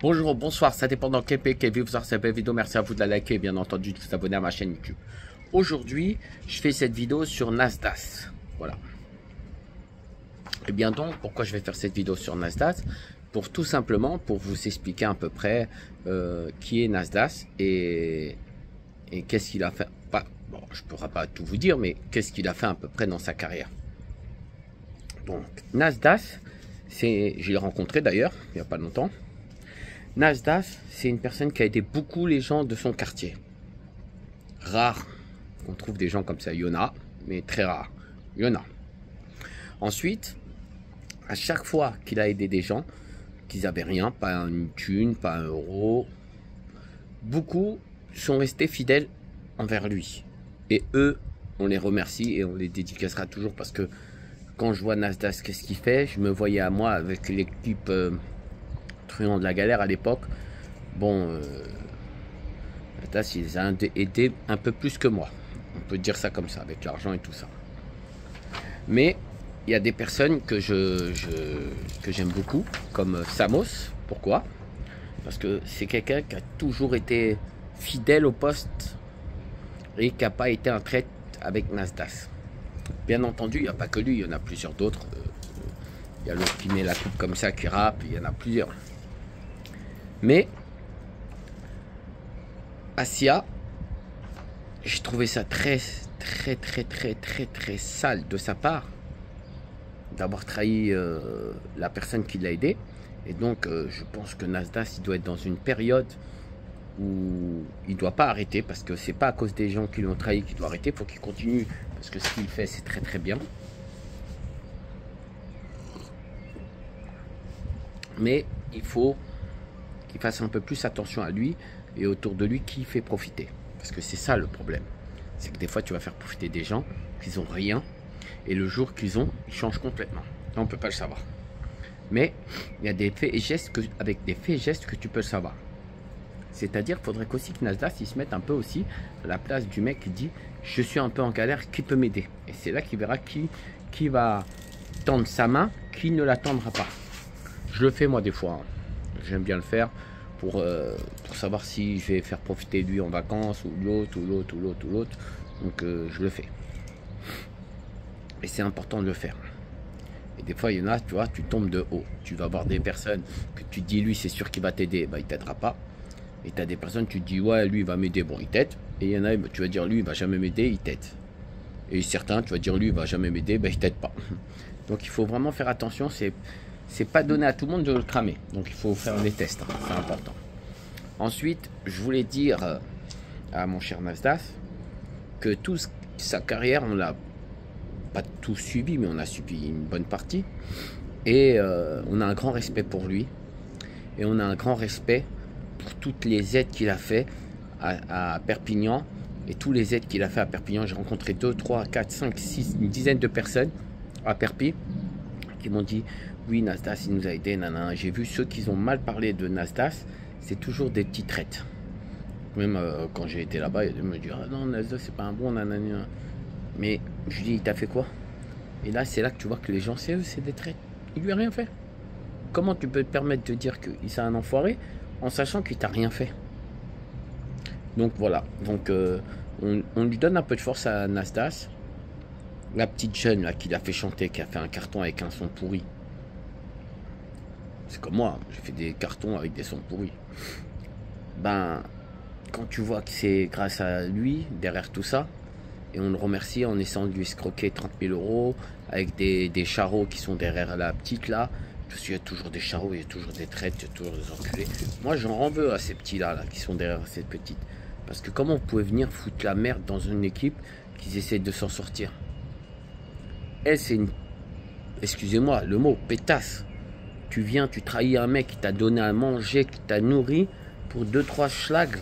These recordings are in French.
Bonjour, bonsoir, ça dépend dans quel pays que vous avez cette belle vidéo. Merci à vous de la liker et bien entendu de vous abonner à ma chaîne YouTube. Aujourd'hui, je fais cette vidéo sur Nasdaq. Voilà. Et bien donc, pourquoi je vais faire cette vidéo sur Nasdaq? Pour tout simplement, pour vous expliquer à peu près qui est Nasdaq et qu'est-ce qu'il a fait. Pas, bon, je ne pourrai pas tout vous dire, mais qu'est-ce qu'il a fait à peu près dans sa carrière. Donc, Nasdaq, je l'ai rencontré d'ailleurs, il n'y a pas longtemps. Nasdaq, c'est une personne qui a aidé beaucoup les gens de son quartier. Rare qu'on trouve des gens comme ça, il y en a, mais très rare. Il y en a. Ensuite, à chaque fois qu'il a aidé des gens, qu'ils n'avaient rien, pas une thune, pas un euro, beaucoup sont restés fidèles envers lui. Et eux, on les remercie et on les dédicacera toujours parce que quand je vois Nasdaq, qu'est-ce qu'il fait, je me voyais à moi avec l'équipe Truand de la galère à l'époque. Bon, Nasdaq, il les a aidés un peu plus que moi. On peut dire ça comme ça, avec l'argent et tout ça. Mais il y a des personnes que j'aime beaucoup, comme Samos. Pourquoi? Parce que c'est quelqu'un qui a toujours été fidèle au poste et qui n'a pas été en traite avec Nasdaq. Bien entendu, il n'y a pas que lui, il y en a plusieurs d'autres. Il y a l'autre qui met la coupe comme ça, qui rappe, il y en a plusieurs. Mais Asia, j'ai trouvé ça très sale de sa part d'avoir trahi la personne qui l'a aidé. Et donc je pense que Nasdaq il doit être dans une période où il ne doit pas arrêter, parce que c'est pas à cause des gens qui l'ont trahi qu'il doit arrêter. Il faut qu'il continue, parce que ce qu'il fait c'est très bien. Mais il faut qu'il fasse un peu plus attention à lui et autour de lui qui fait profiter, parce que c'est ça le problème. C'est que des fois tu vas faire profiter des gens qui n'ont rien et le jour qu'ils ont, ils changent complètement. Là, on ne peut pas le savoir. Mais il y a des faits et gestes avec des faits et gestes que tu peux le savoir. C'est-à-dire qu'il faudrait qu'aussi que Nasdaq il se mette un peu aussi à la place du mec qui dit je suis un peu en galère, qui peut m'aider? Et c'est là qu'il verra qui va tendre sa main, qui ne la tendra pas. Je le fais moi des fois, hein. J'aime bien le faire pour savoir si je vais faire profiter lui en vacances ou l'autre. Donc je le fais. Et c'est important de le faire. Et des fois il y en a, tu vois, tu tombes de haut. Tu vas voir des personnes que tu dis lui c'est sûr qu'il va t'aider, bah il t'aidera pas. Et tu as des personnes tu te dis ouais lui il va m'aider, bon il t'aide. Et il y en a tu vas dire lui il va jamais m'aider, il t'aide. Et certains tu vas dire lui il va jamais m'aider, bah il t'aide pas. Donc il faut vraiment faire attention, c'est pas donné à tout le monde de le cramer. Donc il faut faire des tests, hein, c'est important. Ensuite, je voulais dire à mon cher Nasdaq que toute sa carrière, on l'a pas tout suivi, mais on a suivi une bonne partie. Et on a un grand respect pour lui. Et on a un grand respect pour toutes les aides qu'il a fait à Perpignan. Et tous les aides qu'il a fait à Perpignan. J'ai rencontré 2, 3, 4, 5, 6, une dizaine de personnes à Perpi qui m'ont dit oui Nasdaq il nous a aidé, nanana. J'ai vu ceux qui ont mal parlé de Nasdaq, c'est toujours des petits traites. Même quand j'ai été là-bas, ils me disent ah non Nasdaq c'est pas un bon, nanana. Mais je dis il t'a fait quoi? Et là c'est là que tu vois que les gens c'est eux, c'est des traites. Il lui a rien fait. Comment tu peux te permettre de dire qu'il c'est un enfoiré en sachant qu'il t'a rien fait? Donc voilà, donc on lui donne un peu de force à Nasdaq. La petite jeune là qui l'a fait chanter, qui a fait un carton avec un son pourri. C'est comme moi, j'ai fait des cartons avec des sons pourris. Ben, quand tu vois que c'est grâce à lui, derrière tout ça, et on le remercie en essayant de lui escroquer 30 000 euros, avec des charros qui sont derrière la petite là, parce qu'il y a toujours des charros, il y a toujours des traites, il y a toujours des enculés. Moi j'en en veux à ces petits là, qui sont derrière cette petite. Parce que comment vous pouvez venir foutre la merde dans une équipe qui essaie de s'en sortir? Elle c'est une, excusez-moi le mot, pétasse. Tu viens, tu trahis un mec qui t'a donné à manger, qui t'a nourri pour 2-3 schlags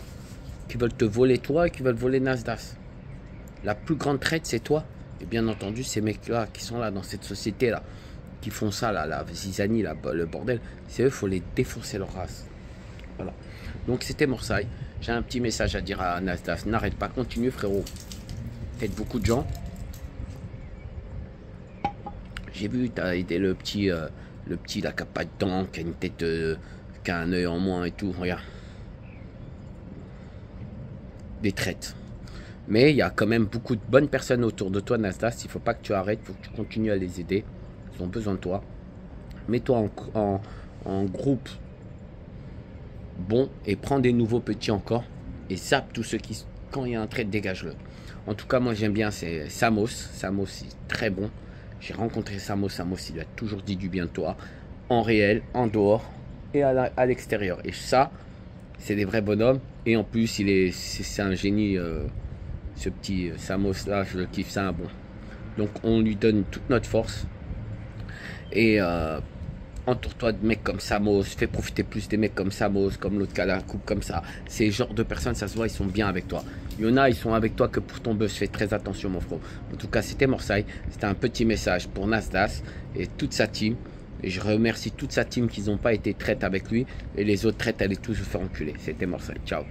qui veulent te voler toi et qui veulent voler Nasdaq. La plus grande traite, c'est toi. Et bien entendu, ces mecs-là qui sont là dans cette société-là, qui font ça, là, la zizanie, là, le bordel, c'est eux, il faut les défoncer leur race. Voilà. Donc c'était Morsaille. J'ai un petit message à dire à Nasdaq. N'arrête pas, continue frérot. T'aides beaucoup de gens. J'ai vu, t'as aidé le petit là qui n'a pas de dents, qui a une tête qui a un œil en moins et tout, regarde. Des traites. Mais il y a quand même beaucoup de bonnes personnes autour de toi, Nasdaq. Il ne faut pas que tu arrêtes, il faut que tu continues à les aider. Ils ont besoin de toi. Mets-toi en groupe bon et prends des nouveaux petits encore. Et zappe tous ceux qui, quand il y a un trade, dégage-le. En tout cas, moi j'aime bien, c'est Samos. Samos, c'est très bon. J'ai rencontré Samos. Samos, il lui a toujours dit du bien de toi. En réel, en dehors et à l'extérieur. Et ça, c'est des vrais bonhommes. Et en plus, c'est un génie. Ce petit Samos là, je le kiffe, c'est un bon. Donc on lui donne toute notre force. Et entoure-toi de mecs comme Samos, fais profiter plus des mecs comme Samos, comme l'autre cas la coupe comme ça. Ces genres de personnes, ça se voit, ils sont bien avec toi. Il y en a, ils sont avec toi que pour ton buzz. Fais très attention, mon frère. En tout cas, c'était Morsay. C'était un petit message pour Nasdaq et toute sa team. Et je remercie toute sa team qui n'ont pas été traites avec lui. Et les autres traites, allez tous se faire enculer. C'était Morsay. Ciao.